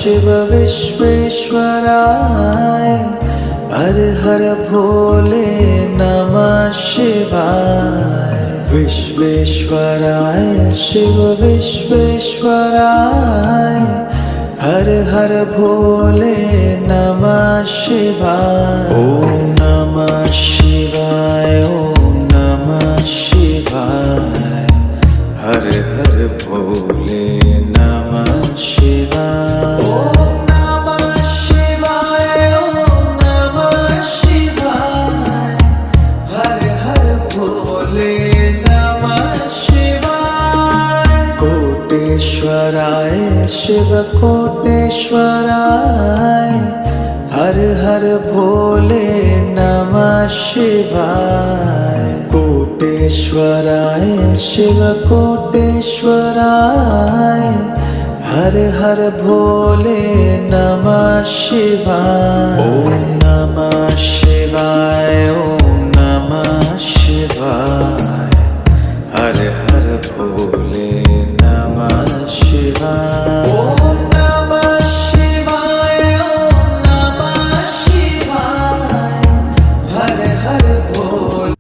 शिव विश्वेश्वराय हर हर भोले नमः शिवाय। विश्वेश्वराय शिव विश्वेश्वराय हर हर भोले नमः शिवाय। ओम नमः शिवाय ओम नमः शिवाय हर हर भोले नमः शिवाय। ओम नमः शिवाय ओम नमः शिवाय हर हर भोले नमः शिवाय। कोटेश्वराय शिव कोटेश्वराय हर हर भोले नमः शिवाय। कोटेश्वराय शिव कोटेश्वराय हर हर भोले नमः शिवाय। ओम नमः शिवाय ओम नमः शिवाय हर हर भोले नमः शिवाय। ओम नमः शिवाय ओम नमः शिवाय हर हर भोले।